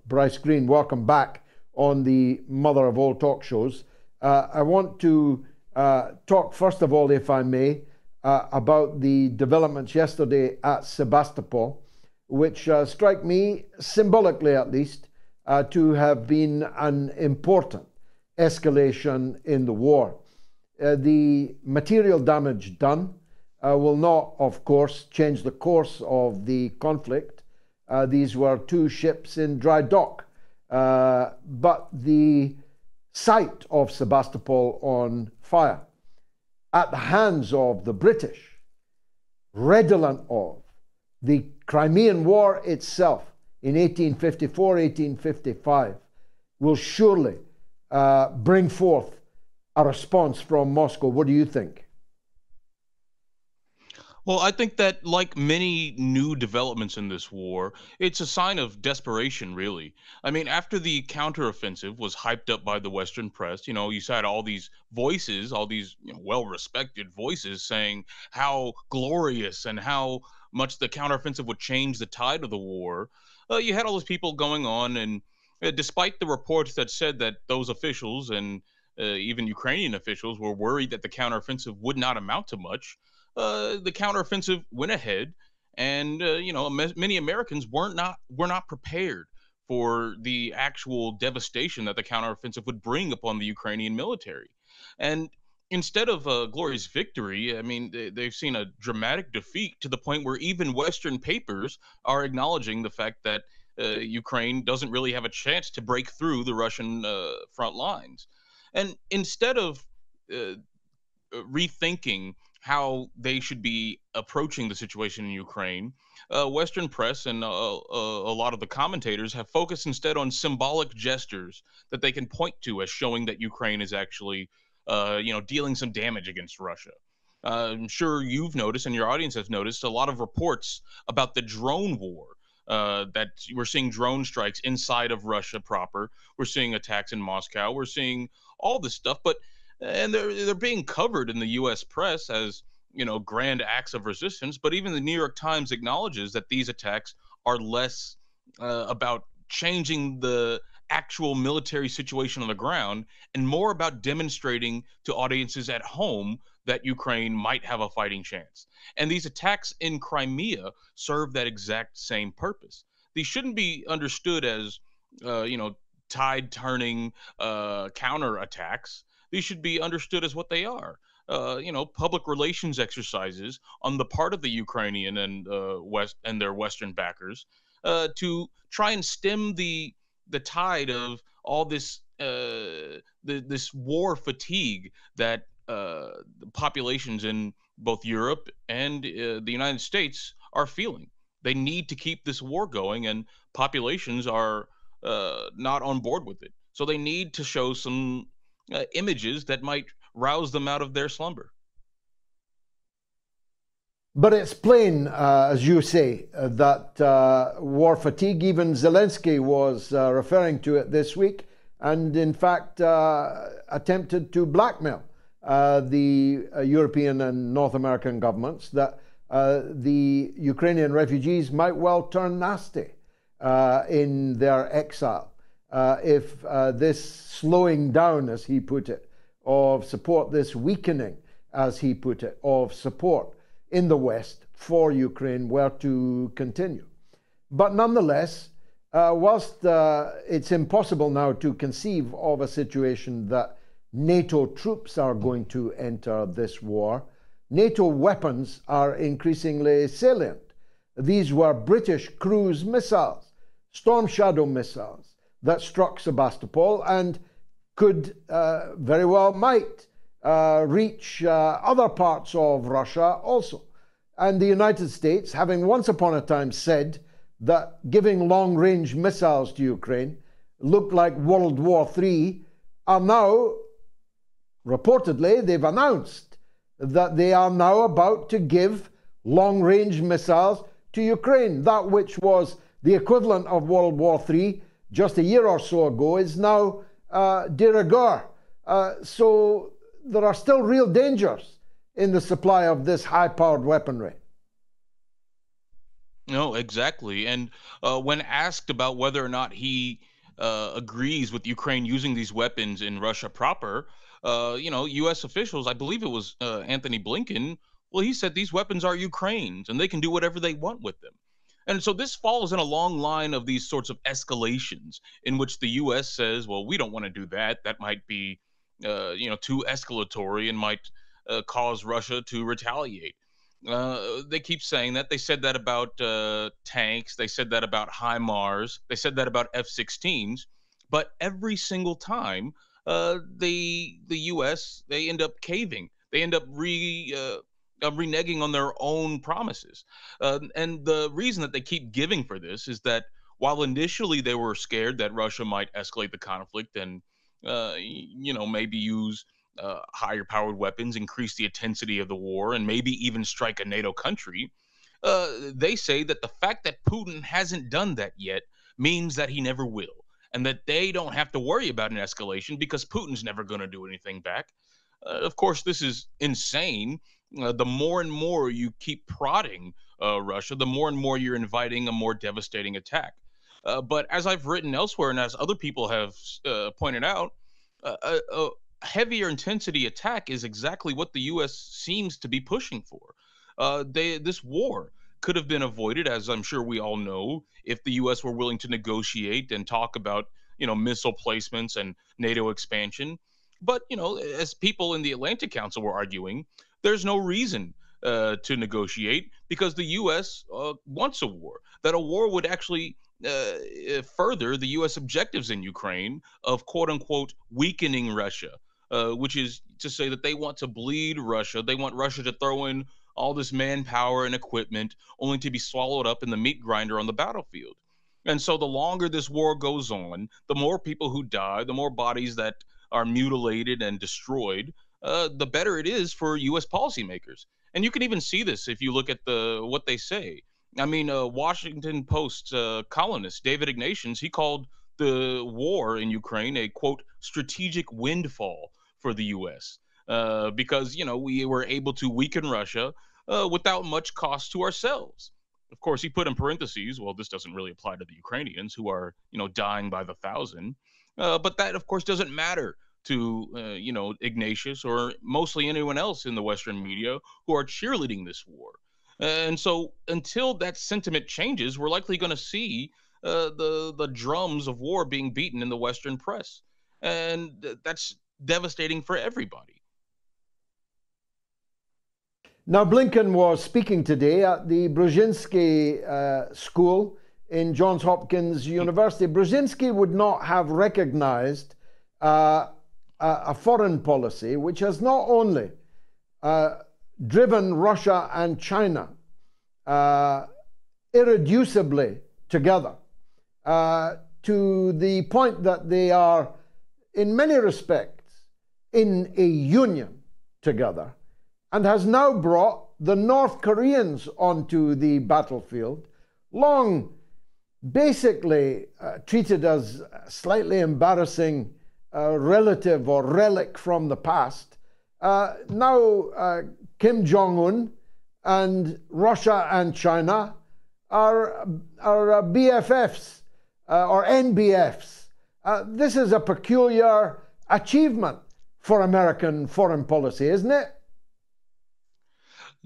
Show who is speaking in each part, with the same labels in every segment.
Speaker 1: Bryce Greene. Welcome back on the mother of all talk shows. I want to talk, first of all, if I may, about the developments yesterday at Sebastopol, which strike me, symbolically at least, to have been an important escalation in the war. The material damage done will not, of course, change the course of the conflict. These were two ships in dry dock. But the sight of Sebastopol on fire at the hands of the British, redolent of the Crimean War itself in 1854, 1855, will surely bring forth a response from Moscow. What do you think?
Speaker 2: Well, I think that, like many new developments in this war, it's a sign of desperation, really. I mean, after the counteroffensive was hyped up by the Western press, you had all these voices, all these well-respected voices saying how glorious and how much the counteroffensive would change the tide of the war. You had all those people going on, and despite the reports that said that those officials and even Ukrainian officials were worried that the counteroffensive would not amount to much, the counteroffensive went ahead, and many Americans were not prepared for the actual devastation that the counteroffensive would bring upon the Ukrainian military. And instead of a glorious victory, I mean, they've seen a dramatic defeat, to the point where even Western papers are acknowledging the fact that Ukraine doesn't really have a chance to break through the Russian front lines. And instead of rethinking how they should be approaching the situation in Ukraine, Western press and a lot of the commentators have focused instead on symbolic gestures that they can point to as showing that Ukraine is actually, dealing some damage against Russia. I'm sure you've noticed, and your audience has noticed, a lot of reports about the drone war. That we're seeing drone strikes inside of Russia proper. We're seeing attacks in Moscow. We're seeing all this stuff, and they're being covered in the U.S. press as grand acts of resistance. But even the New York Times acknowledges that these attacks are less about changing the actual military situation on the ground and more about demonstrating to audiences at home that Ukraine might have a fighting chance. And these attacks in Crimea serve that exact same purpose. These shouldn't be understood as tide turning counter attacks. These should be understood as what they are. Public relations exercises on the part of the Ukrainian and their Western backers to try and stem the tide of all this this war fatigue that the populations in both Europe and the United States are feeling. They need to keep this war going, and populations are not on board with it. So they need to show some images that might rouse them out of their slumber.
Speaker 1: But it's plain, as you say, that war fatigue, even Zelensky was referring to it this week, and in fact attempted to blackmail the European and North American governments that the Ukrainian refugees might well turn nasty in their exile if this slowing down, as he put it, of support, this weakening, as he put it, of support in the West for Ukraine were to continue. But nonetheless, whilst it's impossible now to conceive of a situation that NATO troops are going to enter this war, NATO weapons are increasingly salient. These were British cruise missiles, Storm Shadow missiles, that struck Sebastopol and could very well might reach other parts of Russia also. And the United States, having once upon a time said that giving long-range missiles to Ukraine looked like World War III, are now, reportedly, they've announced that they are now about to give long-range missiles to Ukraine. That which was the equivalent of World War III just a year or so ago is now de rigueur. So there are still real dangers in the supply of this high-powered weaponry.
Speaker 2: No, exactly. And when asked about whether or not he agrees with Ukraine using these weapons in Russia proper, U.S. officials, I believe it was Anthony Blinken, well, he said these weapons are Ukraine's and they can do whatever they want with them. And so this falls in a long line of these sorts of escalations in which the U.S. says, well, we don't want to do that. That might be, too escalatory and might cause Russia to retaliate. They keep saying that. They said that about tanks. They said that about HIMARS. They said that about F-16s. But every single time, the U.S. they end up caving. They end up reneging on their own promises. And the reason that they keep giving for this is that while initially they were scared that Russia might escalate the conflict and maybe use higher powered weapons, increase the intensity of the war, and maybe even strike a NATO country, they say that the fact that Putin hasn't done that yet means that he never will, and that they don't have to worry about an escalation because Putin's never going to do anything back. Of course, this is insane. The more and more you keep prodding Russia, the more and more you're inviting a more devastating attack. But as I've written elsewhere, and as other people have pointed out, a heavier intensity attack is exactly what the U.S. seems to be pushing for. This war could have been avoided, as I'm sure we all know, if the U.S. were willing to negotiate and talk about, missile placements and NATO expansion. But as people in the Atlantic Council were arguing, there's no reason to negotiate because the U.S. Wants a war. That a war would actually further the U.S. objectives in Ukraine of quote unquote weakening Russia, which is to say that they want to bleed Russia. They want Russia to throw in all this manpower and equipment only to be swallowed up in the meat grinder on the battlefield. And so the longer this war goes on, the more people who die, the more bodies that are mutilated and destroyed, the better it is for U.S. policymakers. And you can even see this if you look at what they say. I mean, Washington Post columnist David Ignatius, he called the war in Ukraine a quote strategic windfall for the U.S. Because we were able to weaken Russia without much cost to ourselves. Of course, he put in parentheses, well, this doesn't really apply to the Ukrainians who are dying by the thousand, but that of course doesn't matter to Ignatius or mostly anyone else in the Western media who are cheerleading this war. And so until that sentiment changes, we're likely going to see the drums of war being beaten in the Western press, and that's devastating for everybody.
Speaker 1: Now, Blinken was speaking today at the Brzezinski School in Johns Hopkins University. Brzezinski would not have recognized a foreign policy which has not only driven Russia and China irreducibly together to the point that they are, in many respects, in a union together, and has now brought the North Koreans onto the battlefield, long basically treated as slightly embarrassing relative or relic from the past. Now Kim Jong-un and Russia and China are BFFs or NBFs. This is a peculiar achievement for American foreign policy, isn't it?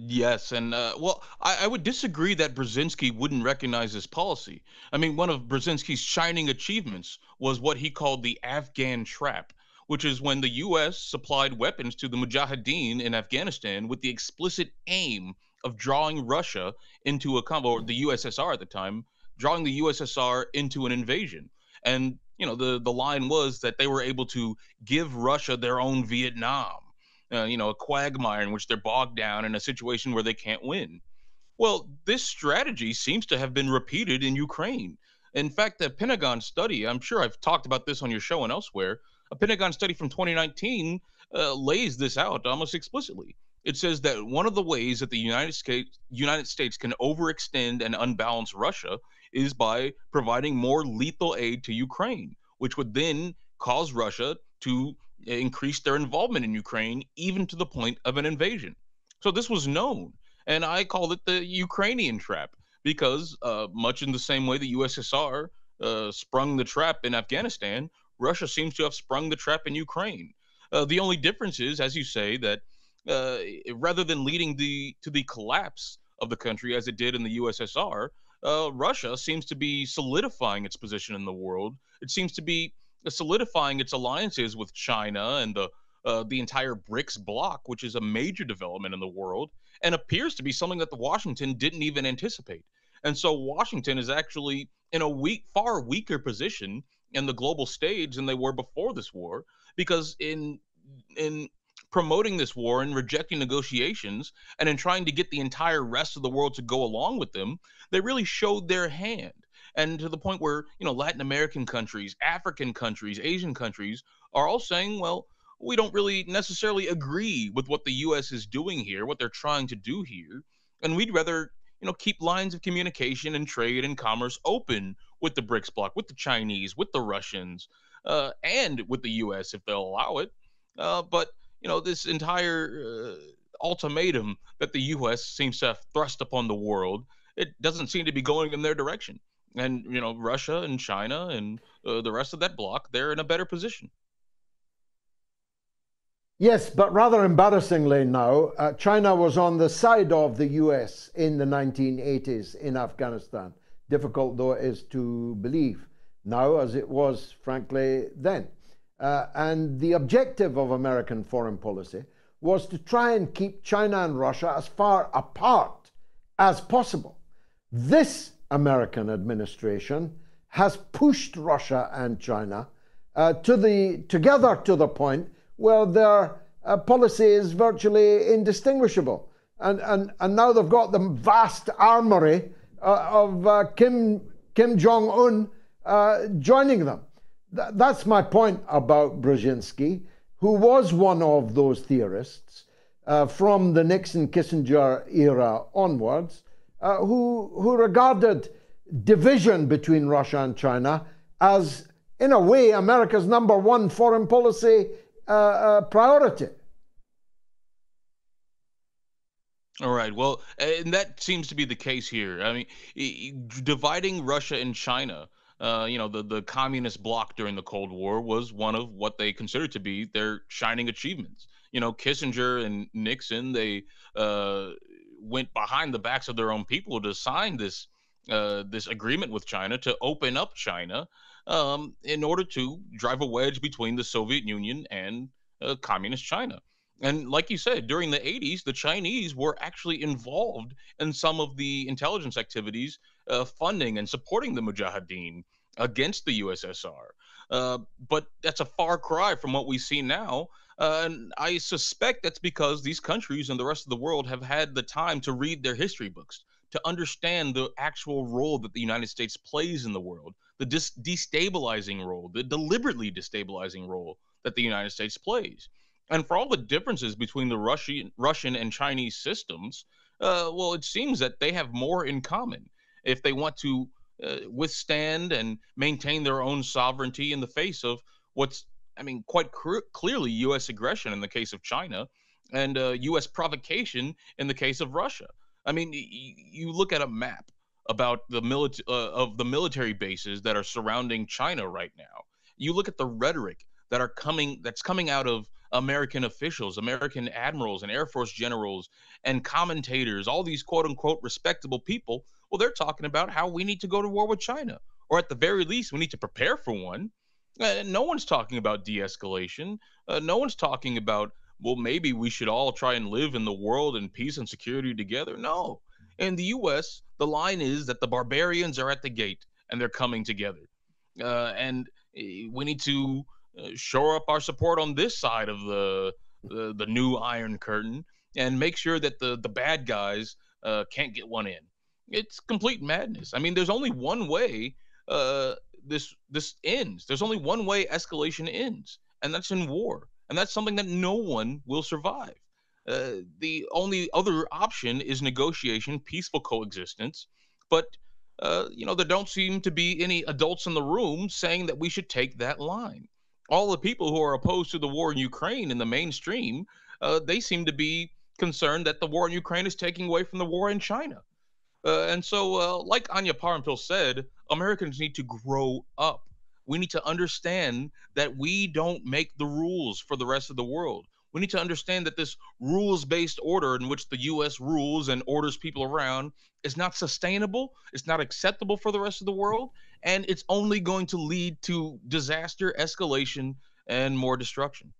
Speaker 2: Yes, and I would disagree that Brzezinski wouldn't recognize this policy. I mean, one of Brzezinski's shining achievements was what he called the Afghan trap, which is when the U.S. supplied weapons to the Mujahideen in Afghanistan with the explicit aim of drawing Russia into a combo, or the USSR at the time, drawing the USSR into an invasion. And the line was that they were able to give Russia their own Vietnam. A quagmire in which they're bogged down in a situation where they can't win. Well, this strategy seems to have been repeated in Ukraine. In fact, the Pentagon study, I'm sure I've talked about this on your show and elsewhere, a Pentagon study from 2019 lays this out almost explicitly. It says that one of the ways that the United States can overextend and unbalance Russia is by providing more lethal aid to Ukraine, which would then cause Russia to increase their involvement in Ukraine, even to the point of an invasion. So this was known, and I called it the Ukrainian trap because much in the same way the USSR sprung the trap in Afghanistan, Russia seems to have sprung the trap in Ukraine. The only difference is, as you say, that uh, rather than leading to the collapse of the country as it did in the USSR, Russia seems to be solidifying its position in the world. It seems to be solidifying its alliances with China and the entire BRICS bloc, which is a major development in the world and appears to be something that the Washington didn't even anticipate. And so Washington is actually in a far weaker position in the global stage than they were before this war, because in promoting this war and rejecting negotiations and in trying to get the entire rest of the world to go along with them, they really showed their hand. And to the point where, Latin American countries, African countries, Asian countries are all saying, well, we don't really necessarily agree with what the US is doing here, what they're trying to do here. And we'd rather, keep lines of communication and trade and commerce open with the BRICS bloc, with the Chinese, with the Russians, and with the US if they'll allow it. But this entire ultimatum that the U.S. seems to have thrust upon the world, it doesn't seem to be going in their direction. And Russia and China and the rest of that bloc, they're in a better position.
Speaker 1: Yes, but rather embarrassingly now, China was on the side of the US in the 1980s in Afghanistan. Difficult though it is to believe now, as it was, frankly, then. And the objective of American foreign policy was to try and keep China and Russia as far apart as possible. This American administration has pushed Russia and China together to the point where their policy is virtually indistinguishable. And now they've got the vast armory of Kim Jong-un joining them. That's my point about Brzezinski, who was one of those theorists from the Nixon-Kissinger era onwards, who regarded division between Russia and China as, in a way, America's #1 foreign policy priority.
Speaker 2: All right. Well, and that seems to be the case here. I mean, dividing Russia and China, the communist bloc during the Cold War was one of what they considered to be their shining achievements. Kissinger and Nixon, they went behind the backs of their own people to sign this agreement with China to open up China in order to drive a wedge between the Soviet Union and communist China. And like you said, during the 80s, the Chinese were actually involved in some of the intelligence activities funding and supporting the Mujahideen against the USSR. But that's a far cry from what we see now. And I suspect that's because these countries and the rest of the world have had the time to read their history books, to understand the actual role that the United States plays in the world, the destabilizing role, the deliberately destabilizing role that the United States plays. And for all the differences between the Russian and Chinese systems, well, it seems that they have more in common if they want to withstand and maintain their own sovereignty in the face of what's, I mean, quite clearly U.S. aggression in the case of China and U.S. provocation in the case of Russia. I mean, you look at a map about the military bases that are surrounding China right now. You look at the rhetoric that's coming out of American officials, American admirals and Air Force generals and commentators, all these quote unquote respectable people. Well, they're talking about how we need to go to war with China, or at the very least, we need to prepare for one. No one's talking about de escalation. No one's talking about, well, maybe we should all try and live in the world in peace and security together. No. In the US, the line is that the barbarians are at the gate and they're coming together. And we need to shore up our support on this side of the new Iron Curtain and make sure that the bad guys can't get one in. It's complete madness. I mean, there's only one way this ends. There's only one way escalation ends, and that's in war. And that's something that no one will survive. The only other option is negotiation, peaceful coexistence. But there don't seem to be any adults in the room saying that we should take that line. All the people who are opposed to the war in Ukraine in the mainstream, they seem to be concerned that the war in Ukraine is taking away from the war in China. Like Anya Parampil said, Americans need to grow up. We need to understand that we don't make the rules for the rest of the world. We need to understand that this rules based order in which the US rules and orders people around is not sustainable, it's not acceptable for the rest of the world, and it's only going to lead to disaster, escalation, and more destruction.